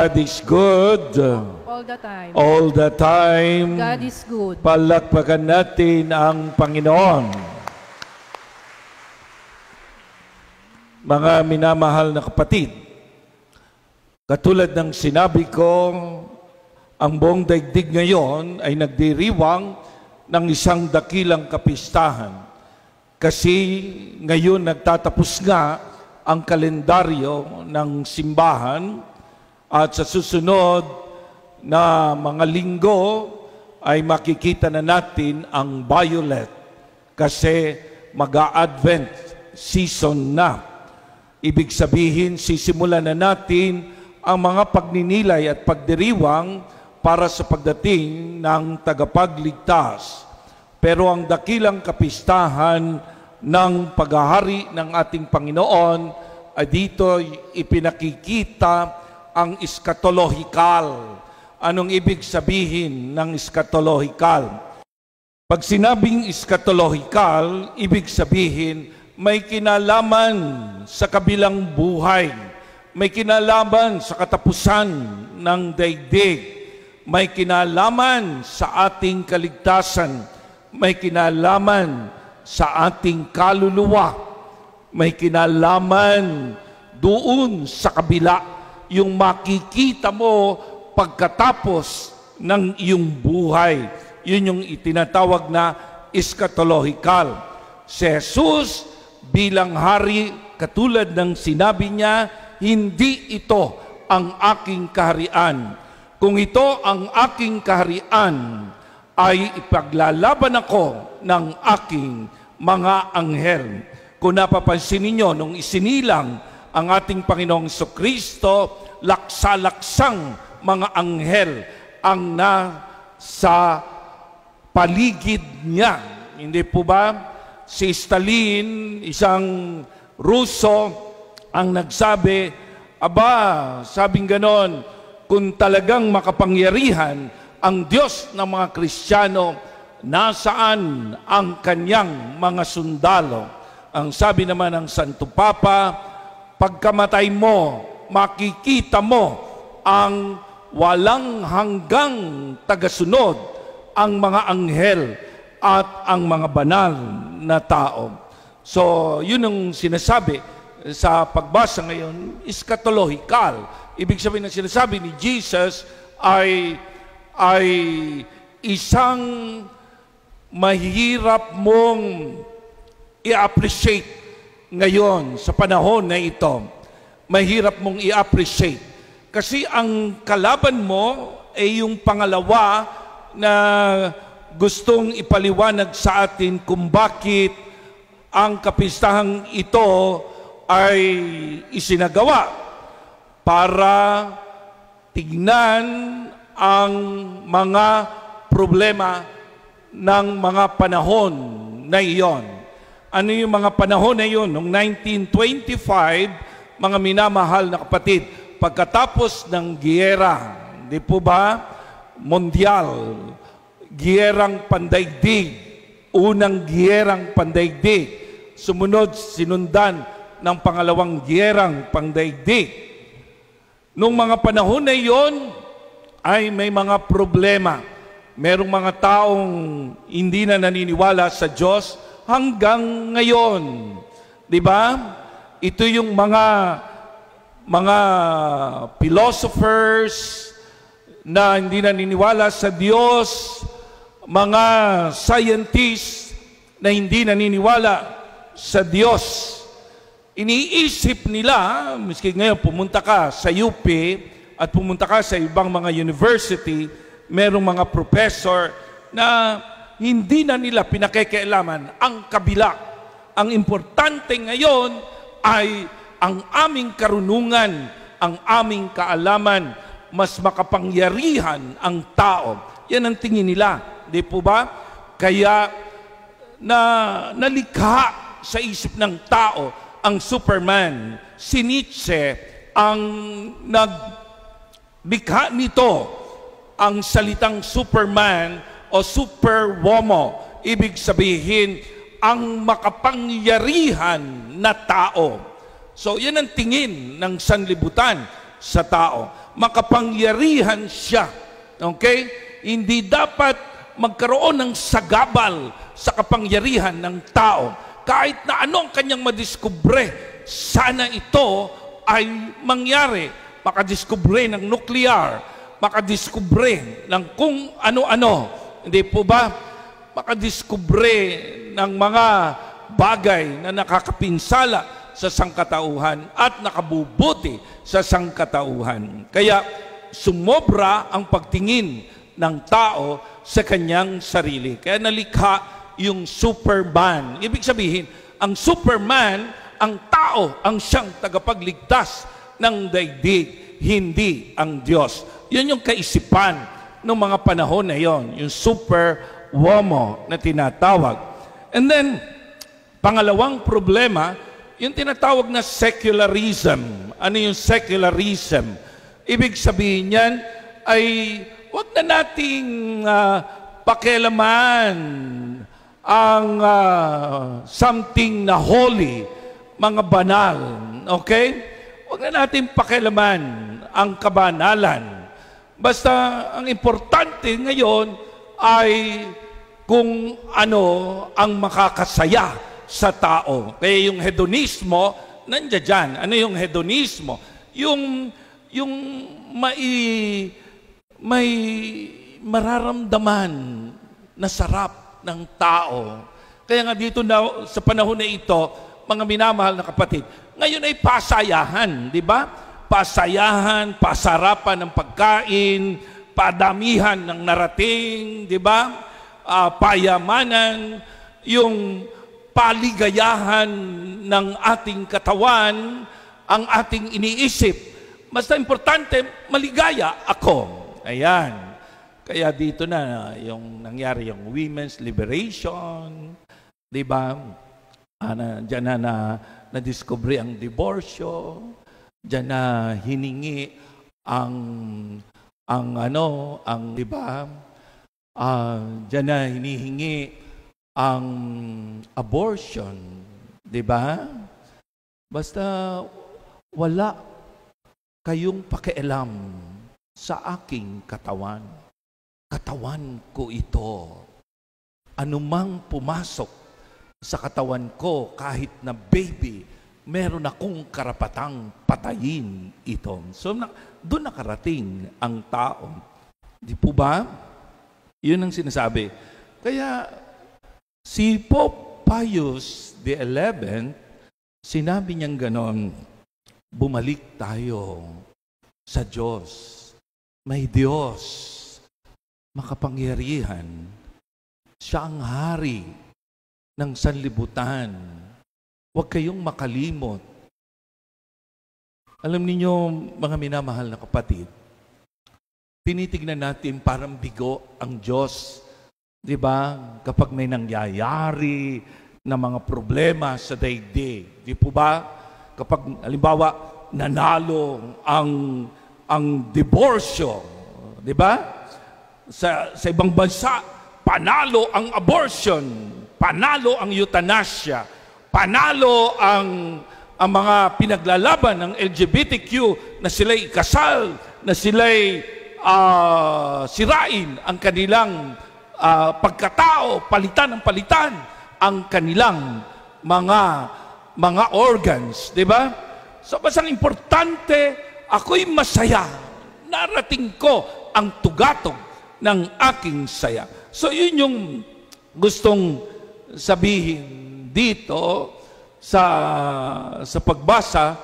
God is good. All the time. All the time. God is good. Palakpakan natin ang Panginoon. Mga minamahal na kapatid, katulad ng sinabi ko, ang buong daigdig ngayon ay nagdiriwang ng isang dakilang kapistahan. Kasi ngayon nagtatapos nga ang kalendaryo ng simbahan at sa susunod na mga linggo ay makikita na natin ang violet kasi mag-a-Advent season na. Ibig sabihin, sisimulan na natin ang mga pagninilay at pagdiriwang para sa pagdating ng tagapagligtas. Pero ang dakilang kapistahan ng paghahari ng ating Panginoon ay dito ipinakikita ang eschatological. Anong ibig sabihin ng eschatological? Pag sinabing eschatological, ibig sabihin may kinalaman sa kabilang buhay, may kinalaman sa katapusan ng daigdig, may kinalaman sa ating kaligtasan, may kinalaman sa ating kaluluwa, may kinalaman doon sa kabila, yung makikita mo pagkatapos ng iyong buhay. Yun yung itinatawag na eschatological. Si Jesus bilang hari, katulad ng sinabi niya, hindi ito ang aking kaharian. Kung ito ang aking kaharian, ay ipaglalaban ako ng aking mga anghel. Kung napapansin ninyo, nung isinilang ang ating Panginoong Jesucristo, laksa-laksang mga anghel ang nasa paligid niya. Hindi po ba? Si Stalin, isang Ruso, ang nagsabi, aba, sabing ganon, kung talagang makapangyarihan ang Diyos ng mga Kristiyano, nasaan ang kanyang mga sundalo? Ang sabi naman ng Santo Papa, pagkamatay mo, makikita mo ang walang hanggang tagasunod, ang mga anghel at ang mga banal na tao. So, yun ang sinasabi sa pagbasa ngayon, eschatological. Ibig sabihin na sinasabi ni Jesus ay isang mahirap mong i-appreciate ngayon sa panahon na ito. Mahirap mong i-appreciate. Kasi ang kalaban mo ay yung pangalawa na gustong ipaliwanag sa atin kung bakit ang kapistahang ito ay isinagawa para tignan ang mga problema ng mga panahon na iyon. Ano yung mga panahon na iyon? Noong 1925, mga minamahal na kapatid, pagkatapos ng giyera, di po ba? Mondial, giyerang pandaigdig, unang giyerang pandaigdig, sumunod, sinundan ng pangalawang giyerang pandaigdig. Noong mga panahon na iyon, ay may mga problema. Merong mga taong hindi na naniniwala sa Diyos hanggang ngayon. Di ba? Ito yung mga philosophers na hindi naniniwala sa Diyos, mga scientists na hindi naniniwala sa Diyos. Iniisip nila, miski ngayon pumunta ka sa UP at pumunta ka sa ibang mga university, merong mga professor na hindi na nila pinakikialaman ang kabila. Ang importante ngayon ay ang aming karunungan, ang aming kaalaman, mas makapangyarihan ang tao. Yan ang tingin nila, di po ba? Kaya nalikha sa isip ng tao ang Superman. Si Nietzsche ang naglikha nito, ang salitang Superman o superwoman, ibig sabihin ang makapangyarihan na tao. So yan ang tingin ng sanlibutan. sa tao. Makapangyarihan siya. Okay? Hindi dapat magkaroon ng sagabal sa kapangyarihan ng tao. Kahit na anong kanyang madiskubre, sana ito ay mangyari. Makadiskubre ng nuclear, makadiskubre ng kung ano-ano. Hindi po ba? Makadiskubre ng mga bagay na nakakapinsala sa sangkatauhan at nakabubuti sa sangkatauhan. Kaya sumobra ang pagtingin ng tao sa kanyang sarili. Kaya nalikha yung Superman. Ibig sabihin, ang Superman, ang tao, ang siyang tagapagligtas ng daigdig, hindi ang Diyos. Yun yung kaisipan ng mga panahon na yon, yung super-womo na tinatawag. And then, pangalawang problema, yung tinatawag na secularism. Ano yung secularism? Ibig sabihin yan ay wag na nating pakialaman ang something na holy, mga banal. Okay? Wag na nating pakialaman ang kabanalan. Basta ang importante ngayon ay kung ano ang makakasaya sa tao. Kaya yung hedonismo, nandiyan dyan. Ano yung hedonismo? Yung may mararamdaman na sarap ng tao. Kaya nga dito na, sa panahon na ito, mga minamahal na kapatid, ngayon ay pasayahan, di ba? Pasayahan, pasarapan ng pagkain, padamihan ng narating, di ba? Payamanan, yung paligayahan ng ating katawan, ang ating iniisip. Basta importante, maligaya ako. Ayan. Kaya dito na yung nangyari yung women's liberation, di ba? Diyan na na-discovery ang diborsyo, diyan na hiningi ang di ba? Diyan na hinihingi ang abortion, di ba? Basta wala kayong pakialam sa aking katawan. Katawan ko ito. Anumang pumasok sa katawan ko, kahit na baby, meron akong karapatang patayin ito. So, doon nakarating ang tao. Di po ba? Yun ang sinasabi. Kaya, si Pope Pius XI, sinabi niyang ganon, bumalik tayo sa Diyos. May Diyos, makapangyarihan. Siya ang hari ng sanlibutan. Huwag kayong makalimot. Alam niyo, mga minamahal na kapatid, tinitignan natin parang bigo ang Diyos. Di ba? Kapag may nangyayari na mga problema sa daigdig. Di po ba? Kapag, halimbawa, nanalo ang diborsyo. Di ba? Sa ibang bansa, panalo ang abortion, panalo ang euthanasia, panalo ang mga pinaglalaban ng LGBTQ na sila'y ikasal, na sila'y sirain ang kanilang pagkatao, palitan ng palitan ang kanilang mga organs, di ba? So, basang importante, ako'y masaya, narating ko ang tugatog ng aking saya. So, yun yung gustong sabihin dito sa pagbasa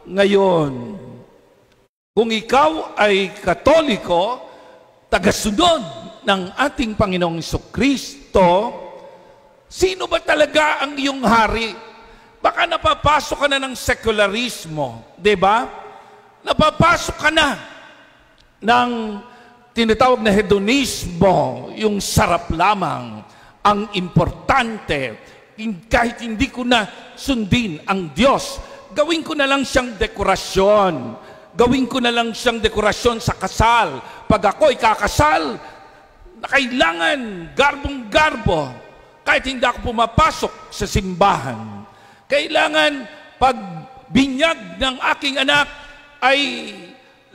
ngayon. Kung ikaw ay Katoliko, tagasunod ng ating Panginoong Jesucristo, sino ba talaga ang iyong hari? Baka napapasok ka na ng sekularismo, di ba? Napapasok ka na ng tinatawag na hedonismo, yung sarap lamang, ang importante, kahit hindi ko na sundin ang Diyos, gawin ko na lang siyang dekorasyon. Gawin ko na lang siyang dekorasyon sa kasal. Pag ako ikakasal, na kailangan garbong-garbo, kahit hindi ako pumapasok sa simbahan. Kailangan pag binyag ng aking anak ay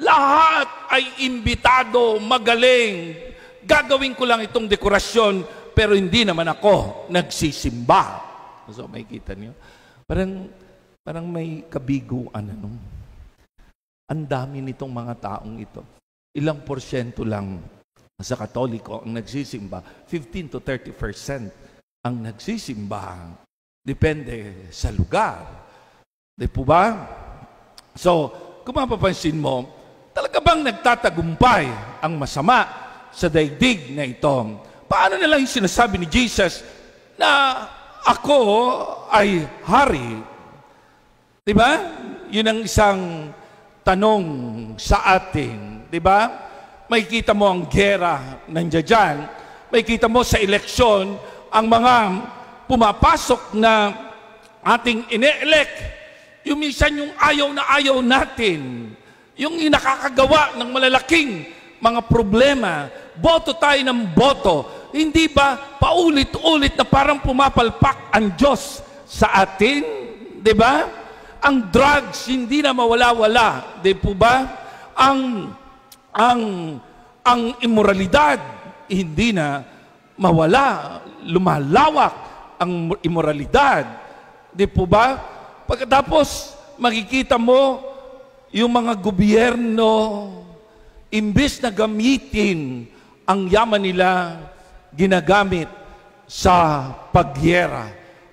Lahat ay imbitado, magaling. Gagawin ko lang itong dekorasyon, pero hindi naman ako nagsisimba. So, makikita niyo. Parang may kabiguan. Ang dami nitong mga taong ito. Ilang porsyento lang sa Katoliko ang nagsisimba? 15 to 30% ang nagsisimba. Depende sa lugar. Di po ba? So, kung mapapansin mo, talaga bang nagtatagumpay ang masama sa daigdig na ito? Paano na lang yung sinasabi ni Jesus na ako ay hari? Diba? Yun ang isang tanong sa atin. Diba? May kita mo ang gera nandiyan dyan. May kita mo sa eleksyon ang mga pumapasok na ating ine-elect. Yung minsan yung ayaw na ayaw natin. Yung nakakagawa ng malalaking mga problema. Boto tayo ng boto. Hindi ba paulit-ulit na parang pumapalpak ang Diyos sa atin? Diba? Ang drugs, hindi na mawala-wala. Di po ba? Ang immoralidad, hindi na mawala. Lumalawak ang immoralidad. Di po ba? Pagkatapos, makikita mo yung mga gobyerno, imbes na gamitin ang yaman nila, ginagamit sa pagyera,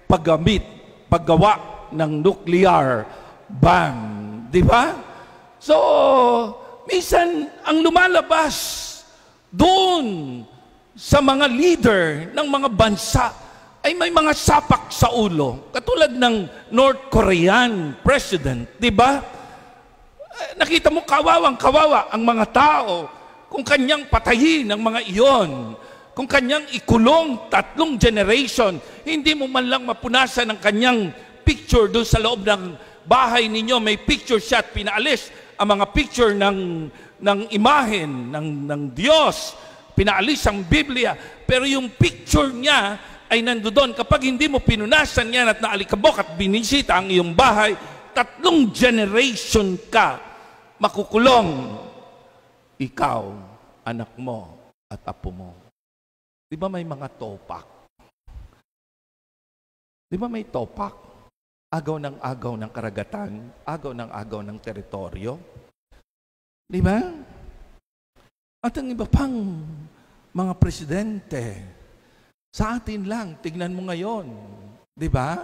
paggawa ng nuclear bomb. Di ba? So, minsan, ang lumalabas doon sa mga leader ng mga bansa ay may mga sapak sa ulo. Katulad ng North Korean president. Di ba? Nakita mo, kawawang-kawawa ang mga tao kung kanyang patayin ang mga iyon. Kung kanyang ikulong 3 generation, hindi mo man lang mapunasan ang kanyang picture doon sa loob ng bahay ninyo. May picture siya at pinaalis ang mga picture ng imahen ng Diyos. Pinaalis ang Biblia. Pero yung picture niya ay nandoon. Kapag hindi mo pinunasan yan at naalikabok at binisita ang iyong bahay, 3 generation ka makukulong. Ikaw, anak mo at apo mo. Di ba may mga topak? Di ba may topak? Agaw ng karagatan, agaw ng teritoryo. Di ba? At ang iba pang mga presidente, sa atin lang, tignan mo ngayon. Di ba?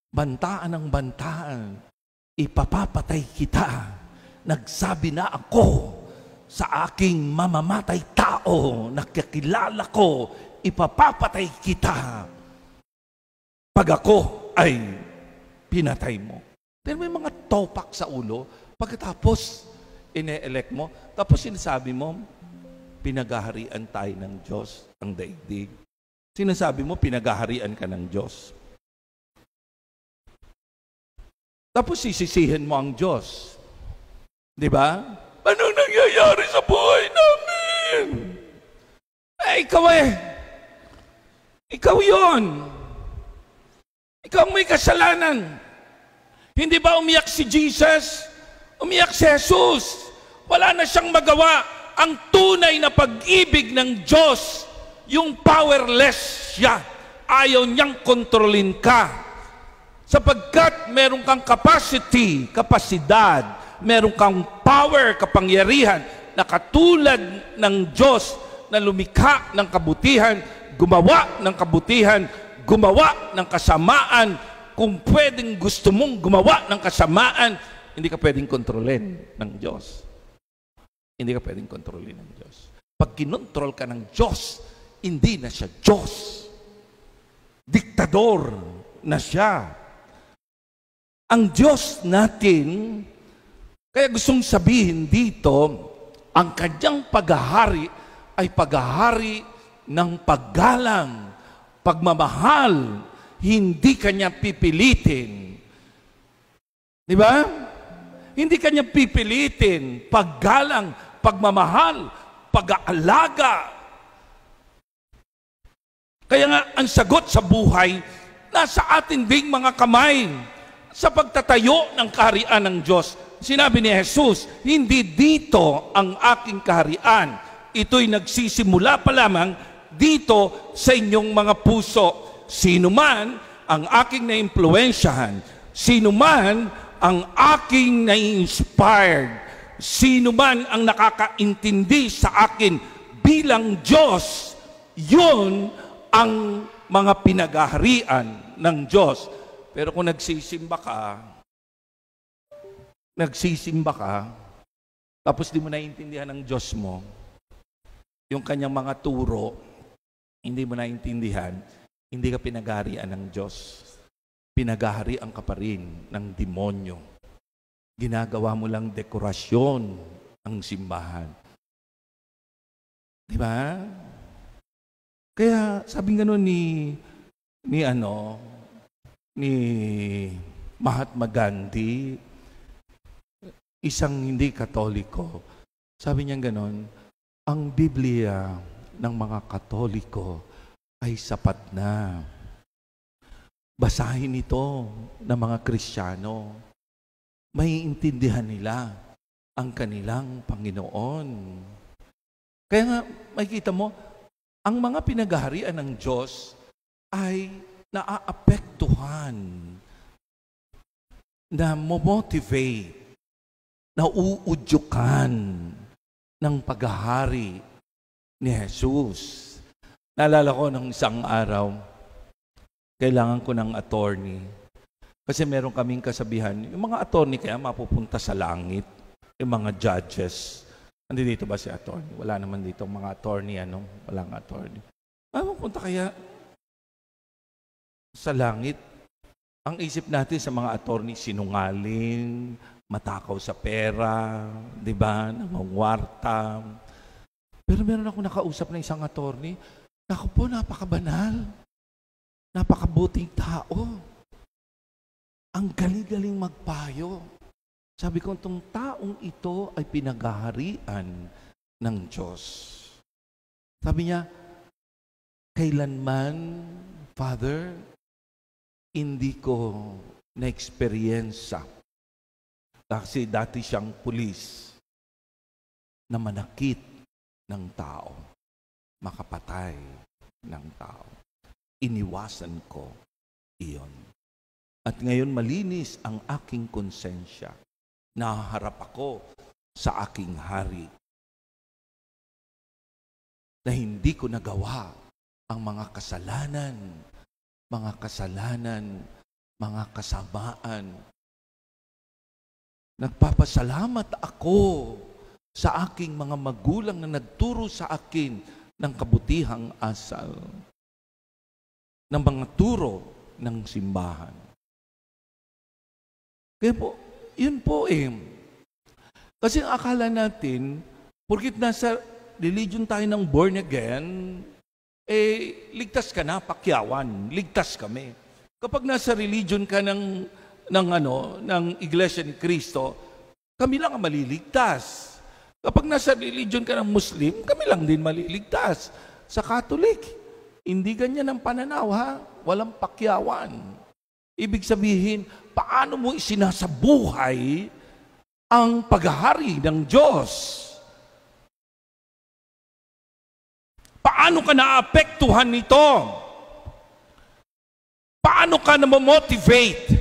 Bantaan ng bantaan, ipapapatay kita. Nagsabi na ako sa aking mamamatay tao, nakikilala ko, ipapapatay kita. Pag ako ay pinatay mo. Pero may mga topak sa ulo, pagkatapos ine-elect mo, tapos sinasabi mo, pinagaharian tayo ng Diyos ang daigdig. Sinasabi mo, pinagaharian ka ng Diyos. Tapos sisisihin mo ang Diyos. Di ba? Anong nangyayari sa buhay namin? Ikaw Ikaw yon. Ikaw ang may kasalanan. Hindi ba umiyak si Jesus? Umiyak si Jesus. Wala na siyang magawa. Ang tunay na pag-ibig ng Diyos, yung powerless siya. Ayaw niyang kontrolin ka. Sapagkat meron kang kapasidad, meron kang power, kapangyarihan, na katulad ng Diyos na lumikha ng kabutihan, gumawa ng kabutihan, gumawa ng kasamaan. Kung pwedeng gusto mong gumawa ng kasamaan, hindi ka pwedeng kontrolin ng Diyos. Hindi ka pwedeng kontrolin ng Diyos. Pag kinontrol ka ng Diyos, hindi na siya Diyos. Diktador na siya. Ang Diyos natin, kaya gustong sabihin dito, ang kanyang paghahari ay paghahari ng paggalang, pagmamahal, hindi kanya pipilitin. Di ba? Hindi kanya pipilitin, paggalang, pagmamahal, pag-aalaga. Kaya nga, ang sagot sa buhay, nasa atin ding mga kamay. sa pagtatayo ng kaharian ng Diyos. Sinabi ni Jesus, hindi dito ang aking kaharian. Ito'y nagsisimula pa lamang dito sa inyong mga puso. Sino man ang aking naimpluwensyahan, sino man ang aking nai-inspired, sino man ang nakakaintindi sa akin bilang Diyos, yun ang mga pinagaharian ng Diyos. Pero kung nagsisimba ka, tapos di mo naiintindihan ng Diyos mo, yung kanyang mga turo, hindi mo naiintindihan, hindi ka pinagaharian ng Diyos. Pinagaharian ka pa rin ng demonyo. Ginagawa mo lang dekorasyon ang simbahan. Di ba? Kaya sabi nga nun ni Mahatma Gandhi, isang hindi Katoliko, sabi niya ganon, ang Biblia ng mga Katoliko ay sapat na. Basahin ito ng mga Kristiyano. Maiintindihan nila ang kanilang Panginoon. Kaya nga, makikita mo, ang mga pinagaharian ng Diyos ay naaapektuhan, na motivate, na uudyukan ng paghahari ni Jesus. Naalala ko ng isang araw, kailangan ko ng attorney. Kasi meron kaming kasabihan, yung mga attorney kaya mapupunta sa langit, yung mga judges. Nandito ba si attorney? Wala naman dito mga attorney, walang attorney. Mapupunta kaya sa langit? Ang isip natin sa mga attorney, sinungaling, matakaw sa pera, di ba? Nangungwarta. Pero meron ako nakausap na isang attorney, naku po, napakabanal. Napakabuting tao. Ang galing-galing magpayo. Sabi ko, itong taong ito ay pinagaharian ng Diyos. Sabi niya, kailanman, Father, hindi ko na-experiensa. Kasi dati siyang pulis na manakit ng tao, makapatay ng tao. Iniwasan ko iyon. At ngayon malinis ang aking konsensya. Nahaharap ako sa aking hari na hindi ko nagawa ang mga kasalanan, mga kasamaan. Nagpapasalamat ako sa aking mga magulang na nagturo sa akin ng kabutihang asal, ng mga turo ng simbahan. Kaya po, yun po kasi ang akala natin, porkit nasa religion tayo ng born again, ligtas ka na, pakyawan, ligtas kami. Kapag nasa religion ka ng Iglesia ni Cristo, kami lang ang maliligtas. Kapag nasa religion ka ng Muslim, kami lang din maliligtas. Sa Catholic, hindi ganyan ang pananaw, ha? Walang pakyawan. Ibig sabihin, paano mo isinasabuhay ang paghahari ng Diyos? Paano ka naapektuhan nito? Paano ka na-motivate?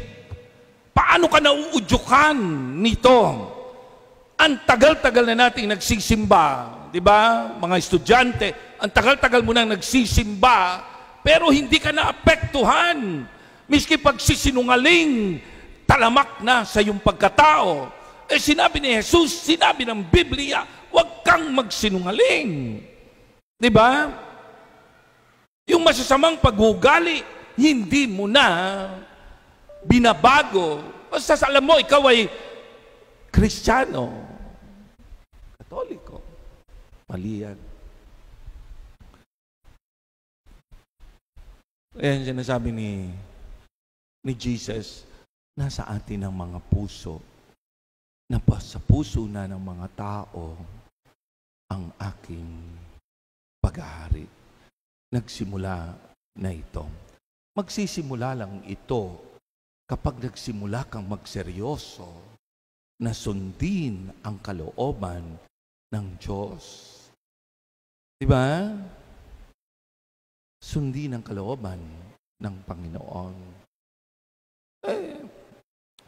Paano ka nauudyukan nito? Ang tagal-tagal na nating nagsisimba, di ba? Mga estudyante, ang tagal-tagal mo nang nagsisimba, pero hindi ka naapektuhan. Miski pagsisinungaling, talamak na sa iyong pagkatao. Sinabi ni Jesus, sinabi ng Biblia, huwag kang magsinungaling. Di ba? Yung masasamang pag-uugali, hindi mo na binabago. Basta alam mo, ikaw ay Kristiyano, Katoliko. Mali yan. Ayan sinasabi ni Jesus, nasa atin ang mga puso, na sa puso na ng mga tao ang aking paghahari. Nagsimula na ito. Magsisimula lang ito kapag nagsimula kang magseryoso na sundin ang kalooban ng Diyos. Diba? Sundin ang kalooban ng Panginoon.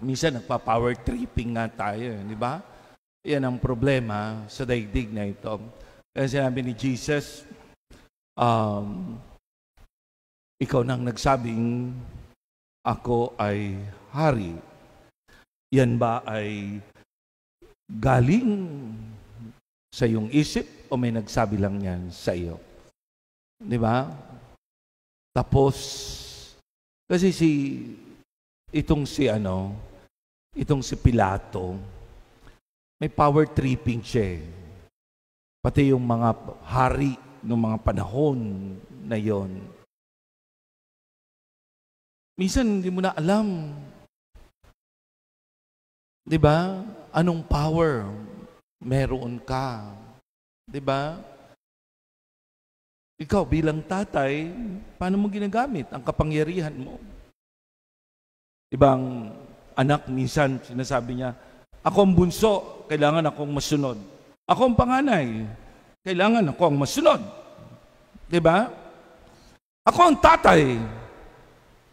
Minsan nagpa-power tripping nga tayo, di ba? Yan ang problema sa daigdig na ito. Kaya sinabi ni Jesus, ikaw nang nagsabing ako ay hari. Yan ba ay galing sa iyong isip o may nagsabi lang yan sa iyo? Di ba? Tapos, kasi itong si Pilato, may power tripping siya. Pati yung mga hari ng mga panahon na yon. Minsan hindi mo na alam, di ba? Anong power meron ka? Di ba? Ikaw bilang tatay, paano mo ginagamit ang kapangyarihan mo? Ibang anak minsan sinasabi niya, ako ang bunso, kailangan akong masunod. Ako ang panganay, kailangan ako ang masunod. Di ba? Ako ang tatay,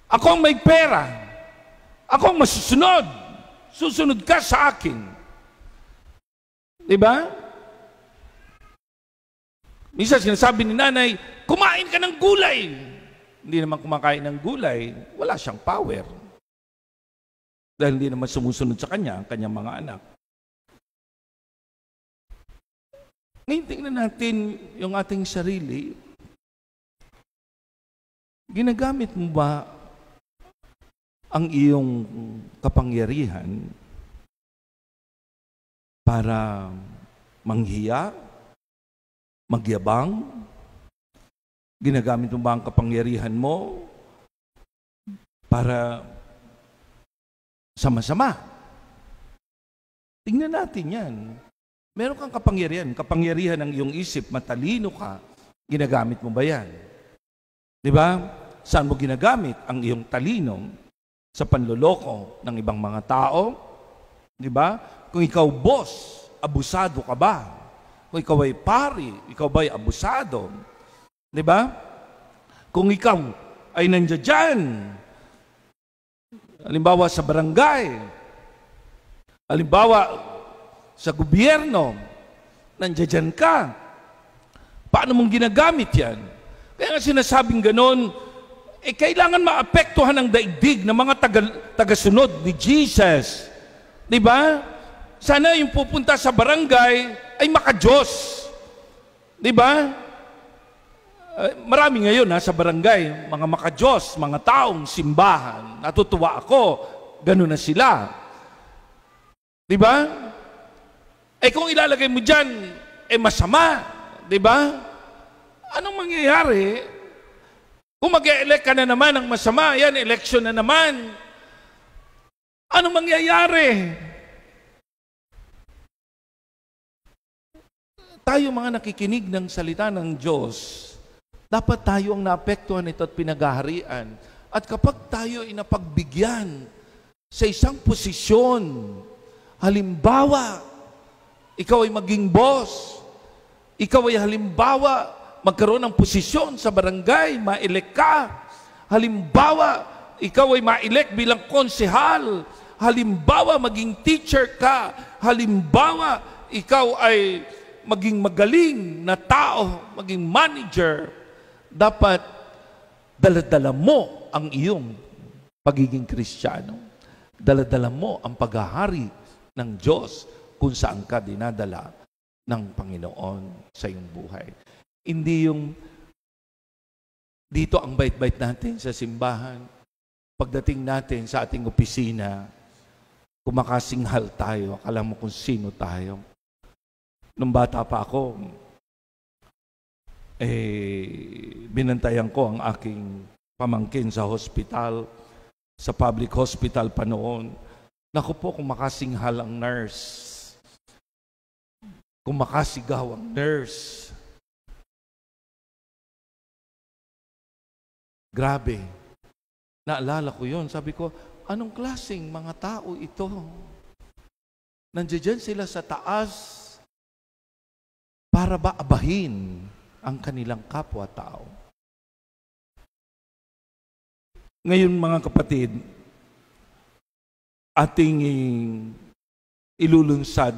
ako ang may pera, ako ang masusunod. Susunod ka sa akin. Di ba? Minsan sinasabi ni nanay, kumain ka ng gulay. Hindi naman kumakain ng gulay, wala siyang power. Dahil hindi naman sumusunod sa kanya ang kanyang mga anak. Ngayon tingnan natin yung ating sarili. Ginagamit mo ba ang iyong kapangyarihan para manghiya, magyabang? Ginagamit mo ba ang kapangyarihan mo para sama-sama? Tingnan natin yan. Meron kang kapangyarihan ng iyong isip, matalino ka, ginagamit mo ba yan? Di ba? Saan mo ginagamit ang iyong talino? Sa panloloko ng ibang mga tao? Di ba? Kung ikaw boss, abusado ka ba? Kung ikaw ay pari, ikaw ba ay abusado? Di ba? Kung ikaw ay nandiyan dyan, halimbawa sa barangay, halimbawa sa gobyerno, nandiyan ka, paano mong ginagamit yan? Kaya nga sinasabing ganon, kailangan maapektuhan ang daigdig ng mga tagasunod ni Jesus. Di ba? Sana yung pupunta sa barangay ay maka-Diyos. Di ba? Marami ngayon sa barangay, mga maka-Diyos, mga taong simbahan. Natutuwa ako, gano'n na sila. Di ba? Kung ilalagay mo dyan, masama. Di ba? Anong mangyayari? Kung mag-e-elect ka na naman ng masama, yan, election na naman. Anong mangyayari? Tayo mga nakikinig ng salita ng Diyos, dapat tayo ang naapektuhan ito at pinaghaharian. At kapag tayo ay napagbigyan sa isang posisyon, halimbawa, ikaw ay maging boss, ikaw ay halimbawa, magkaroon ng posisyon sa barangay, ma-elect ka. Halimbawa, ikaw ay ma-elect bilang konsehal. Halimbawa, maging teacher ka. Halimbawa, ikaw ay maging magaling na tao, maging manager. Dapat daladala mo ang iyong pagiging Kristiyano. Daladala mo ang paghahari ng Diyos kung saan ka dinadala ng Panginoon sa iyong buhay. Hindi yung dito ang bait-bait natin sa simbahan. Pagdating natin sa ating opisina, kumakasinghal tayo. Akala mo kung sino tayo. Nung bata pa ako, binantayan ko ang aking pamangkin sa hospital, sa public hospital pa noon. Naku po, kung makasinghal ang nurse, kung makasigaw ang nurse, grabe. Naalala ko yun. Sabi ko, anong klaseng mga tao ito? Nandiyan sila sa taas para ba abahin ang kanilang kapwa-tao? Ngayon mga kapatid, ating ilulunsad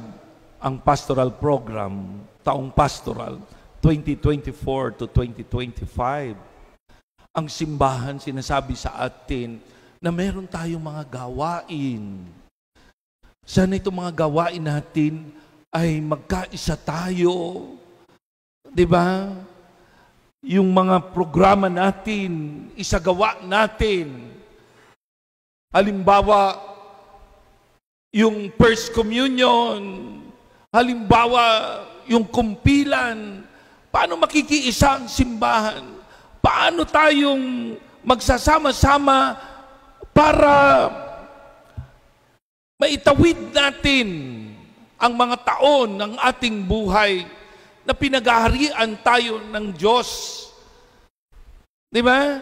ang pastoral program, taong pastoral, 2024 to 2025. Ang simbahan sinasabi sa atin na meron tayong mga gawain. Sana itong mga gawain natin ay magkaisa tayo. Diba? Yung mga programa natin, isagawa natin. Halimbawa, yung First Communion, halimbawa, yung kumpilan, paano makikiisa ang simbahan? Paano tayong magsasama-sama para maitawid natin ang mga taon ng ating buhay na pinag-aharian tayo ng Diyos. Di ba?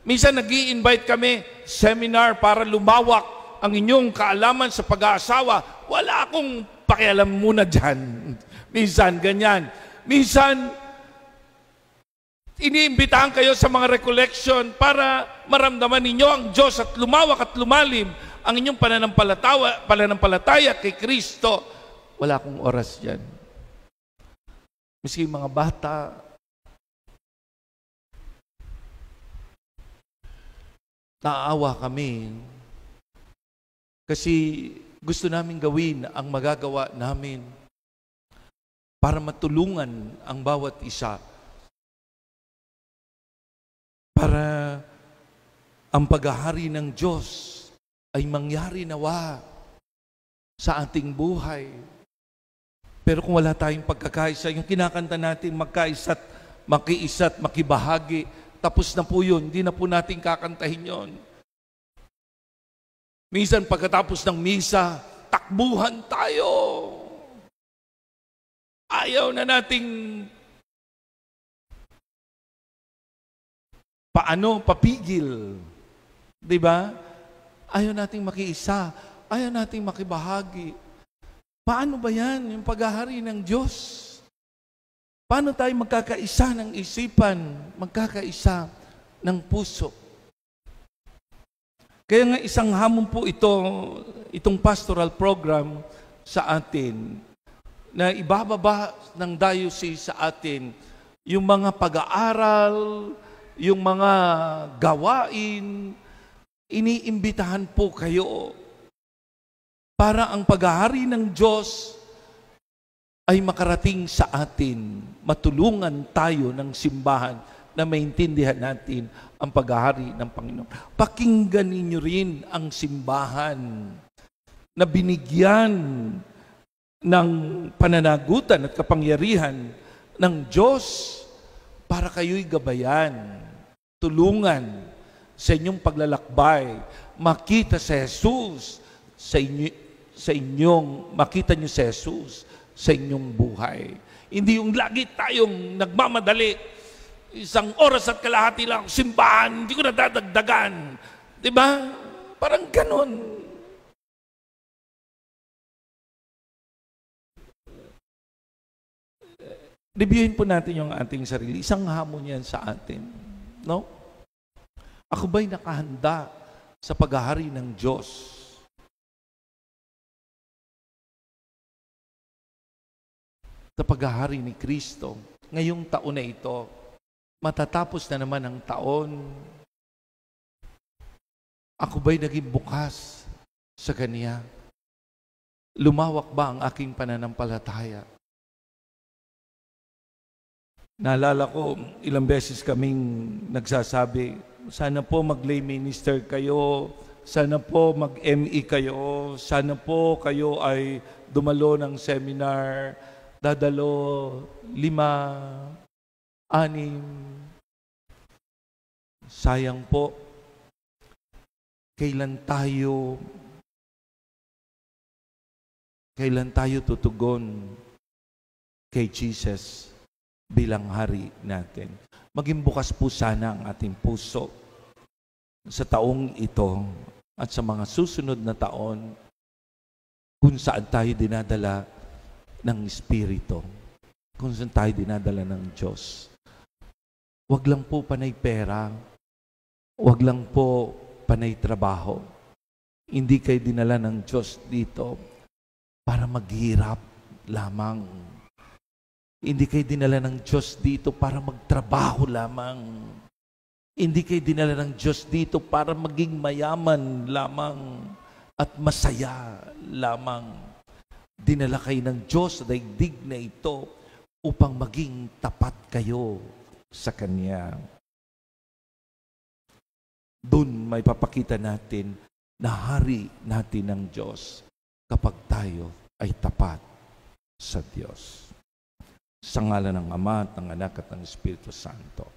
Minsan nag-i-invite kami seminar para lumawak ang inyong kaalaman sa pag-aasawa. Wala akong pakialam muna dyan. Minsan ganyan. Minsan, iniimbitahan kayo sa mga recollection para maramdaman ninyo ang Diyos at lumawak at lumalim ang inyong pananampalataya kay Kristo. Wala akong oras dyan. Miski mga bata, naaawa kami kasi gusto namin gawin ang magagawa namin para matulungan ang bawat isa, para ang paghahari ng Diyos ay mangyari nawa sa ating buhay. Pero kung wala tayong pagkakaisa, yung kinakanta natin, magkaisa't makiisa't makibahagi, tapos na po yun, hindi na po natin kakantahin yun. Minsan pagkatapos ng misa, takbuhan tayo. Ayaw na nating papigil. Diba? Ayaw nating makiisa. Ayaw nating makibahagi. Paano ba yan, yung paghahari ng Diyos? Paano tayo magkakaisa ng isipan, magkakaisa ng puso? Kaya nga isang hamon po itong pastoral program sa atin, na ibababa ng diocese sa atin yung mga pag-aaral, yung mga gawain, iniimbitahan po kayo para ang paghahari ng Diyos ay makarating sa atin. Matulungan tayo ng simbahan na maintindihan natin ang paghahari ng Panginoon. Pakinggan ninyo rin ang simbahan na binigyan ng pananagutan at kapangyarihan ng Diyos para kayo'y gabayan, tulungan sa inyong paglalakbay, makita si Jesus sa inyong, makita niyo si Jesus sa inyong buhay. Hindi yung lagi tayong nagmamadali, isang oras at kalahati lang, simbahan, hindi ko nadadagdagan. Diba? Parang ganon. Reviewin po natin yung ating sarili. Isang hamon yan sa atin. No? Ako ba'y nakahanda sa paghahari ng Diyos? Sa paghahari ni Kristo. Ngayong taon na ito, matatapos na naman ang taon. Ako ba'y naging bukas sa Kanya? Lumawak ba ang aking pananampalataya? Naalala ko, ilang beses kaming nagsasabi, sana po mag-lay minister kayo, sana po mag-ME kayo, sana po kayo ay dumalo ng seminar, dadalo 5, 6. Sayang po, kailan tayo tutugon kay Jesus bilang hari natin. Maging bukas po sana ang ating puso sa taong ito at sa mga susunod na taon kung saan tayo dinadala ng Espiritu, kung saan tayo dinadala ng Diyos. Huwag lang po panay pera, huwag lang po panay trabaho. Hindi kayo dinala ng Diyos dito para maghirap lamang. Hindi kayo dinala ng Diyos dito para magtrabaho lamang. Hindi kayo dinala ng Diyos dito para maging mayaman lamang at masaya lamang. Dinala kayo ng Diyos sa daigdig na ito upang maging tapat kayo sa Kanya. Doon may papakita natin na hari natin ng Diyos kapag tayo ay tapat sa Diyos. Sa ngalan ng Ama at ng Anak at ng Espiritu Santo.